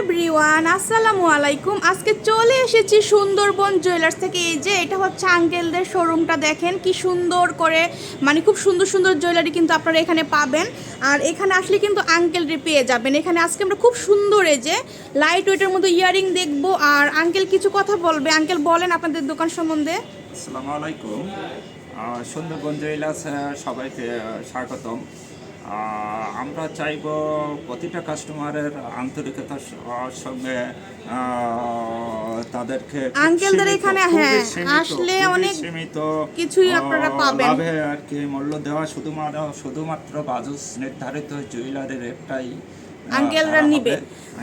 Everyone, আসসালামু আলাইকুম। আজকে চলে এসেছি সুন্দরবন জুয়েলার্স থেকে। এই যে এটা হচ্ছে আঙ্কেলদের শোরুমটা, দেখেন কি সুন্দর করে, মানে খুব সুন্দর সুন্দর জুয়েলারি কিন্তু আপনারা এখানে পাবেন। আর এখানে আসলে কিন্তু আঙ্কেলরে পেয়ে যাবেন। এখানে আজকে আমরা খুব সুন্দর এই যে লাইট ওয়েটের মধ্যে ইয়ারিং দেখবো, আর আঙ্কেল কিছু কথা বলবে। আঙ্কেল বলেন আপনাদের দোকান সম্বন্ধে। আসসালামু আলাইকুম। সুন্দরবন জুয়েলার্স সবাইকে স্বাগতম। আমরা চাইব প্রতিটা কাস্টমারের আন্তরিকতার সঙ্গে তাদেরকে আঙ্কেলদের এখানে আসলে অনেক সীমিত কিছুই আপনারা পাবেন, লাভে আর কি মূল্য দেওয়া, শুধুমাত্র বাজেট নির্ধারিত জুয়েলারির একটাই আঙ্কেলরা নিবে।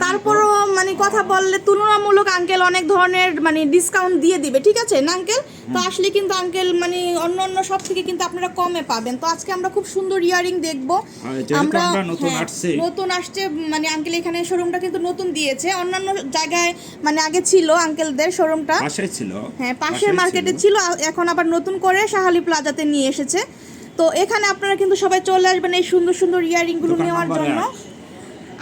তারপরও মানে কথা বললে তুলনামূলক আঙ্কেল অনেক ধরনের মানে ডিসকাউন্ট দিয়ে দিবে, ঠিক আছে না আঙ্কেল? তো আসলে কিন্তু আঙ্কেল মানে অন্য সব থেকে কিন্তু আপনারা কমে পাবেন। তো আজকে আমরা খুব সুন্দর ইয়ারিং দেখবো। আমরা নতুন আসছে, মানে আঙ্কেল এখানে শোরুমটা কিন্তু নতুন দিয়েছে। অন্যান্য জায়গায় মানে আগে ছিল আঙ্কেলদের শোরুমটা, পাশে ছিল, হ্যাঁ পাশের মার্কেটে ছিল, এখন আবার নতুন করে শাহালি প্লাজাতে নিয়ে এসেছে। তো এখানে আপনারা কিন্তু সবাই চলে আসবেন এই সুন্দর সুন্দর ইয়ারিংগুলো নেওয়ার জন্য।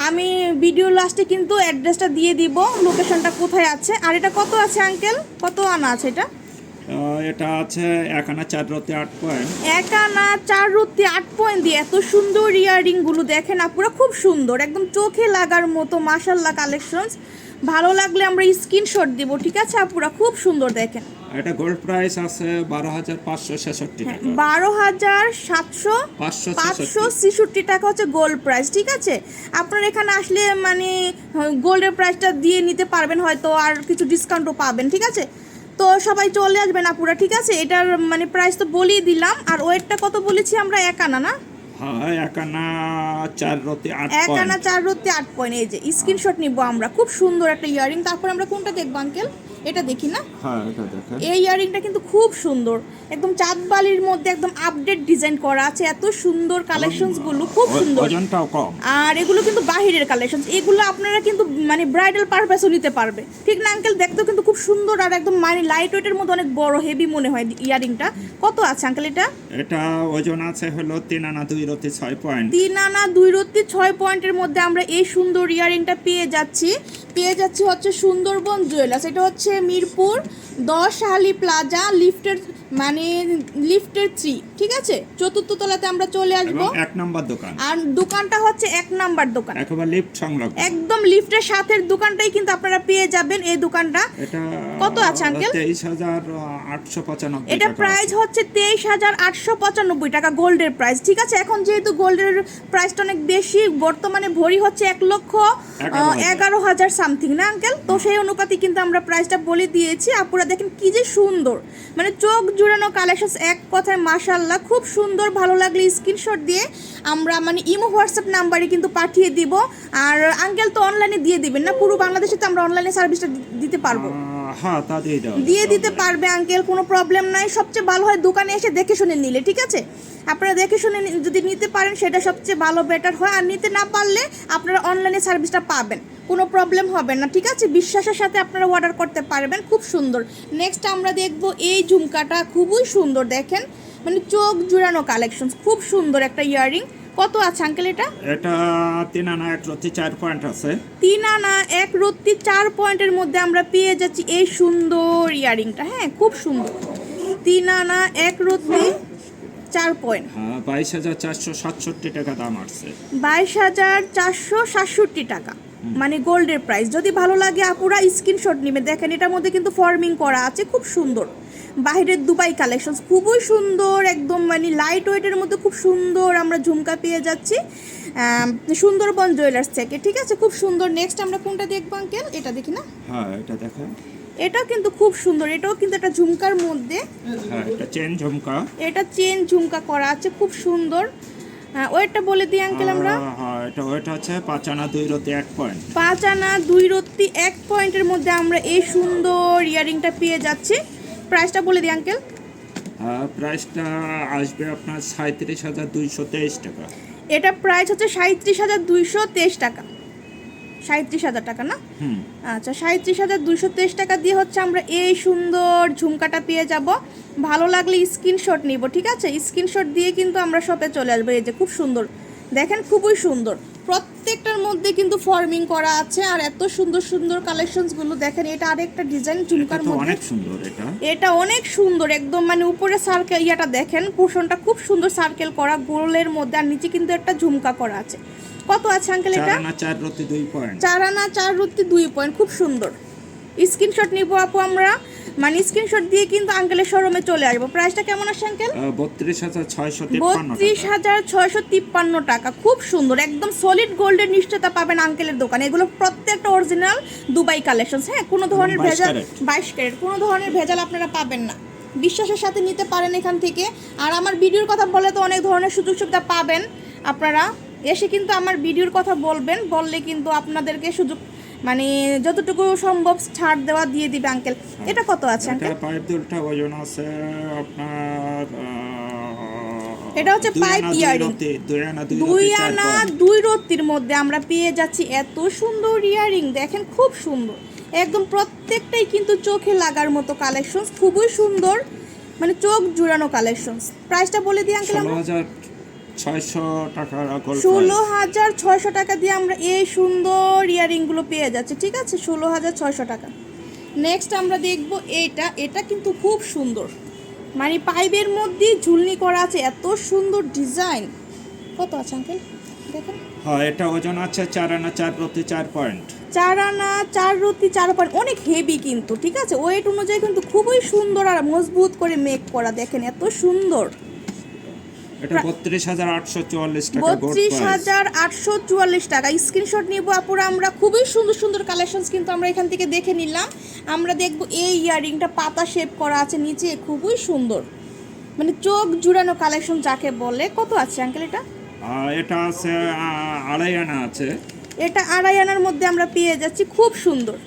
আমি ভিডিও লাস্টে কিন্তু অ্যাড্রেসটা দিয়ে দিব, লোকেশনটা কোথায় আছে। আর এটা কত আছে আঙ্কেল, কত আনা আছে এটা? এটা আছে 1 আনা 4 রতি 8 পয়েন্ট। 1 আনা 4 রতি 8 পয়েন্ট দিয়ে এত সুন্দর ইয়ারিং গুলো দেখেন আপুরা, খুব সুন্দর, একদম চোখে লাগার মতো মাশাআল্লাহ কালেকশনস। ভালো লাগলে আমরা স্ক্রিনশট দিব, ঠিক আছে আপুরা? খুব সুন্দর দেখেন। এটা গোল্ড প্রাইস আছে 12,566 টাকা। 12,566 টাকা হচ্ছে গোল্ড প্রাইস, ঠিক আছে? আপনারা এখানে আসলে মানে গোল্ডের প্রাইসটা দিয়ে নিতে পারবেন, হয়তো আর কিছু ডিসকাউন্টও পাবেন, ঠিক আছে? তো সবাই চলে আসবেন আপুরা, ঠিক আছে? এটার মানে প্রাইস তো বলেই দিলাম। আর ওয়েটটা কত বলেছি আমরা? 1 আনা না? হ্যাঁ, 1 আনা 4 রতি 8 পয়েন্ট। 1 আনা 4 রতি 8 পয়েন্ট। এই যে স্ক্রিনশট নিব আমরা। খুব সুন্দর একটা ইয়ারিং। তারপর আমরা কোনটা দেখব আঙ্কেল? এটা দেখি না? হ্যাঁ, এটা দেখেন। এই ইয়ারিংটা কিন্তু খুব সুন্দর, একদম চাঁদ বালির মধ্যে একদম আপডেট ডিজাইন করা আছে। এত সুন্দর কালেকশনস গুলো, খুব সুন্দর, ওজনটাও কম। আর এগুলো কিন্তু বাহিরের কালেকশনস। এগুলো আপনারা কিন্তু মানে ব্রাইডাল পারপাসও নিতে পারবে, ঠিক না আঙ্কেল? দেখতেও কিন্তু খুব সুন্দর, আর একদম মানে লাইট ওয়েটের মধ্যে অনেক বড় হেভি মনে হয় ইয়ারিংটা। কত আছে আঙ্কেল এটা? এটা ওজন আছে হলো 3 আনা 2 রতি 6 পয়েন্ট। 3 আনা 2 রতি 6 পয়েন্টের মধ্যে আমরা এই সুন্দর ইয়ারিংটা পেয়ে যাচ্ছি হচ্ছে সুন্দরবন জুয়েলার্স। এটা হচ্ছে মিরপুর 10 শাহালি প্লাজা লিফটের 3, ঠিক আছে? 4th তলাতে আমরা চলে আসব। 1 নাম্বার দোকান। আর দোকানটা হচ্ছে 1 নাম্বার দোকান, একেবারে লিফট সংলগ্ন, একদম লিফটের সাথের দোকানটাই কিন্তু আপনারা পেয়ে যাবেন। এই দোকানটা এটা কত আছে আঙ্কেল? 23,895 টাকা। এটা প্রাইস হচ্ছে 23,895 টাকা গোল্ডের প্রাইস, ঠিক আছে? এখন যেহেতু গোল্ডের প্রাইসটা অনেক বেশি, বর্তমানে ভরি হচ্ছে 1,11,000 সামথিং না আঙ্কেল? তো সেই অনুপাতে কিন্তু আমরা প্রাইসটা বলে দিয়েছি। আপুরা দেখেন কি যে সুন্দর, মানে চোখ জুড়ানো কালেকশন, এক কথায় মাশাআল্লাহ খুব সুন্দর। ভালো লাগলে স্ক্রিনশট দিয়ে আমরা মানে ইমো হোয়াটসঅ্যাপ নাম্বারে কিন্তু পাঠিয়ে দিব। আর আঙ্কেল তো অনলাইনে দিয়ে দিবেন না? পুরো বাংলাদেশে তো আমরা অনলাইনে সার্ভিসটা দিতে পারবো। হ্যাঁ, তা দিয়ে দিতে পারবে আঙ্কেল, কোনো প্রবলেম নাই। সবচেয়ে ভালো হয় দোকানে এসে দেখে শুনে নিলে, ঠিক আছে? আপনারা দেখে শুনে যদি নিতে পারেন সেটা সবচেয়ে ভালো, বেটার হয়। আর নিতে না পারলে আপনারা অনলাইনে সার্ভিসটা পাবেন, কোনো প্রবলেম হবে না, ঠিক আছে? বিশ্বাসের সাথে আপনারা অর্ডার করতে পারবেন। খুব সুন্দর। নেক্সট আমরা দেখব এই ঝুমকাটা, খুবই সুন্দর দেখেন, মানে চোখ জুড়ানো কালেকশন, খুব সুন্দর একটা ইয়ারিং। কত আছে আঙ্কেল এটা? এটা 3 আনা 1 রতি 4 পয়েন্ট আছে। 3 আনা 1 রতি 4 পয়েন্টের মধ্যে আমরা পেয়ে যাচ্ছি এই সুন্দর ইয়ারিংটা। হ্যাঁ, খুব সুন্দর। 3 আনা 1 রতি 4 পয়েন্ট। হ্যাঁ, 22,467 টাকা দাম আছে। 22,467 টাকা মানে গোল্ডের প্রাইস। যদি ভালো লাগে আপুরা স্ক্রিনশট নেবে। দেখেন এটার মধ্যে কিন্তু ফর্মিং করা আছে, খুব সুন্দর। বাহিরের দুবাই কালেকশন, খুবই সুন্দর, একদম মানে লাইট ওয়েটের মধ্যে খুব সুন্দর আমরা ঝুমকা পেয়ে যাচ্ছি সুন্দরবন জুয়েলার্স থেকে, ঠিক আছে? খুব সুন্দর। নেক্সট আমরা কোনটা দেখবো আঙ্কেল? এটা দেখি না? হ্যাঁ, এটা দেখেন। এটা কিন্তু খুব সুন্দর, এটাও কিন্তু একটা ঝুমকার মধ্যে। হ্যাঁ, এটা চেন ঝুমকা। এটা চেন ঝুমকা করা আছে, খুব সুন্দর। ওয়েটটা বলে দিই আঙ্কেল আমরা। হ্যাঁ, এটা ওয়েট আছে 5 আনা 2 রতি 1 পয়েন্ট। 5 আনা 2 রতি 1 পয়েন্টের মধ্যে আমরা এই সুন্দর ইয়ারিংটা পেয়ে যাচ্ছি। প্রাইসটা বলে দিই আঙ্কেল। প্রাইসটা আসবে আপনার 37,223 টাকা। এটা প্রাইস হচ্ছে 37,223 টাকা। 37,000 টাকা না? আচ্ছা, 37,223 টাকা দিয়ে হচ্ছে আমরা এই সুন্দর ঝুমকাটা পেয়ে যাব। ভালো লাগলে স্ক্রিনশট নিব, ঠিক আছে? স্ক্রিনশট দিয়ে কিন্তু আমরা শপে চলে আসবো। এই যে খুব সুন্দর দেখেন, খুবই সুন্দর। প্রত্যেকটার মধ্যে মধ্যে কিন্তু ফর্মিং করা আছে আর এত সুন্দর সুন্দর কালেকশনস গুলো দেখেন। এটা আরেকটা ডিজাইন ঝুমকার এটা তো মধ্যে, অনেক সুন্দর। এটা অনেক সুন্দর একদম, মানে উপরে সার্কেল ইয়াটা দেখেন, পোর্শনটা খুব সুন্দর সার্কেল করা গোলের মধ্যে, আর নিচে কিন্তু একটা ঝুমকা করা আছে। কত আছে আঙ্কেল এটা? 4 আনা 4 রতি 2 পয়েন্ট। 4 আনা 4 রতি 2 পয়েন্ট, খুব সুন্দর। স্ক্রিনশট নিব আপু আমরা, মানে স্ক্রিনশট দিয়ে কিন্তু আঙ্কেলের শোরুমে চলে আসবো। প্রাইসটা কেমন আছে আঙ্কেল? 32,653 টাকা। খুব সুন্দর, একদম সলিড গোল্ডের নিশ্চয়তা পাবেন আঙ্কেলের দোকানে। এগুলো প্রত্যেকটা অরিজিনাল দুবাই কালেকশনস, হ্যাঁ, কোনো ধরনের 22 ভেজাল, ক্যারেট। 22 ক্যারেট, কোনো ধরনের ভেজাল আপনারা পাবেন না। বিশ্বাসের সাথে নিতে পারেন এখান থেকে। আর আমার ভিডিওর কথা বলে তো অনেক ধরনের সুযোগ সুবিধা পাবেন আপনারা, এসে কিন্তু আমার ভিডিওর কথা বলবেন, বললে কিন্তু আপনাদেরকে সুযোগ, মানে যতটুকু সম্ভব ছাড় দেওয়া দিয়ে দিবে আঙ্কেল। এটা কত আছে আঙ্কেল? এটা পাইপ দুলটা ওজন আছে আপনার এটা হচ্ছে পাইপ ইয়ারিং, 2 আনা 2 রতির মধ্যে আমরা পেয়ে যাচ্ছি এত সুন্দর ইয়ারিং। দেখেন খুব সুন্দর, একদম প্রত্যেকটাই কিন্তু চোখে লাগার মতো কালেকশনস, খুবই সুন্দর, মানে চোখ জুড়ানো কালেকশনস। প্রাইসটা বলে দিই আঙ্কেল। 16,600 টাকা, 16,600 টাকা দিয়ে আমরা এই সুন্দর ইয়ারিংগুলো পেয়ে যাচ্ছি, ঠিক আছে, 16,600 টাকা। নেক্সট আমরা দেখব এইটা, এটা কিন্তু খুব সুন্দর, মানে পাইপের মধ্যে ঝুলনি করা আছে, এত সুন্দর ডিজাইন। কত আছে আঙ্কেল দেখেন? হ্যাঁ, এটা ওজন আছে 4 আনা 4 রতি 4 পয়েন্ট। 4 আনা 4 রতি 4 পয়েন্ট, অনেক হেভি কিন্তু, ঠিক আছে, ওয়েট অনুযায়ী কিন্তু খুবই সুন্দর আর মজবুত করে মেক করা। দেখেন এত সুন্দর। এটা 32,844 টাকা, 32,844 টাকা। স্ক্রিনশট নিব আপুরা আমরা। খুবই সুন্দর সুন্দর কালেকশনস কিন্তু আমরা এখান থেকে দেখে নিলাম। আমরা দেখব এই ইয়ারিংটা পাতা শেপ করা আছে নিচে, খুবই সুন্দর, মানে চোখ জুড়ানো কালেকশন যাকে বলে। কত আছে আঙ্কেল এটা? এটা আছে 2.5 আনা আছে। এটা 2.5 আনার মধ্যে আমরা পেয়ে যাচ্ছি, খুব সুন্দর।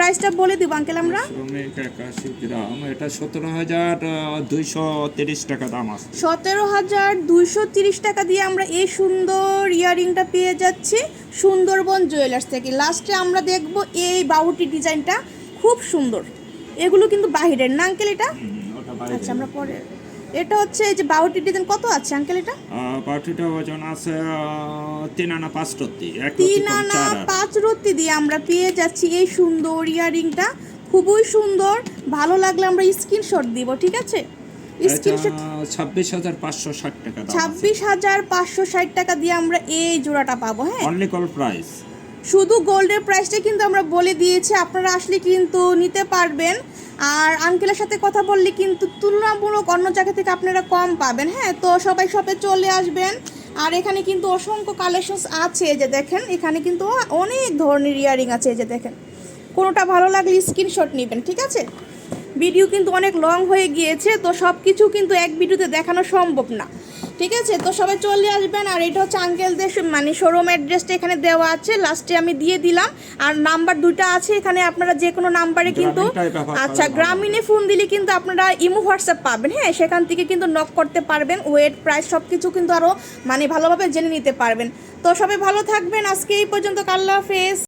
প্রাইসটা বলে দিব আঙ্কেল আমরা। 81 গ্রাম, এটা 17,230 টাকা দাম আছে। 17,230 টাকা দিয়ে আমরা এই সুন্দর ইয়ারিংটা পেয়ে যাচ্ছি সুন্দরবন জুয়েলার্স থেকে। লাস্টে আমরা দেখব এই বাউটি ডিজাইনটা, খুব সুন্দর। এগুলো কিন্তু বাহিরের না আঙ্কেল এটা? আচ্ছা আমরা পরে, এটা হচ্ছে এই যে বাউটি ডিজাইন। কত আছে আঙ্কেল এটা? বাউটিটা ওজন আছে 3 আনা 5 রতি, 3 আনা 5 রতি দিয়ে আমরা পেয়ে যাচ্ছি এই সুন্দর ইয়ারিংটা, খুবই সুন্দর। ভালো লাগলে আমরা স্ক্রিনশট দিব, ঠিক আছে? স্ক্রিনশট 26,560 টাকা দাম আছে। 26,560 টাকা দিয়ে আমরা এই জোড়াটা পাবো, হ্যাঁ, অনলি কল প্রাইস। শুধু গোল্ডের প্রাইসটা কিন্তু আমরা বলে দিয়েছি, আপনারা আসলে কিন্তু নিতে পারবেন। আর আঙ্কেলের সাথে কথা বললে কিন্তু তুলনামূলক অন্য জায়গা থেকে আপনারা কম পাবেন, হ্যাঁ। তো সবাই শপে চলে আসবেন। আর এখানে কিন্তু অসংখ্য কালেকশনস আছে, এই যে দেখেন, এখানে কিন্তু অনেক ধরনের ইয়ারিং আছে, এই যে দেখেন। কোনোটা ভালো লাগলে স্ক্রিনশট নেবেন, ঠিক আছে? ভিডিও কিন্তু অনেক লং হয়ে গিয়েছে, তো সব কিছু কিন্তু এক ভিডিওতে দেখানো সম্ভব না, ঠিক আছে? তো সবাই চলে আসবেন। আর এটা হচ্ছে আঙ্কেলদের মানে শোরুম অ্যাড্রেসটা এখানে দেওয়া আছে, লাস্টে আমি দিয়ে দিলাম। আর নাম্বার 2টা আছে এখানে, আপনারা যে কোনো নাম্বারে কিন্তু, আচ্ছা, গ্রামীণে ফোন দিলে কিন্তু আপনারা ইমো হোয়াটসঅ্যাপ পাবেন, হ্যাঁ, সেখান থেকে কিন্তু নক করতে পারবেন। ওয়েট প্রাইস সব কিছু কিন্তু আরও মানে ভালোভাবে জেনে নিতে পারবেন। তো সবাই ভালো থাকবেন, আজকে এই পর্যন্ত, আল্লাহ হাফেজ।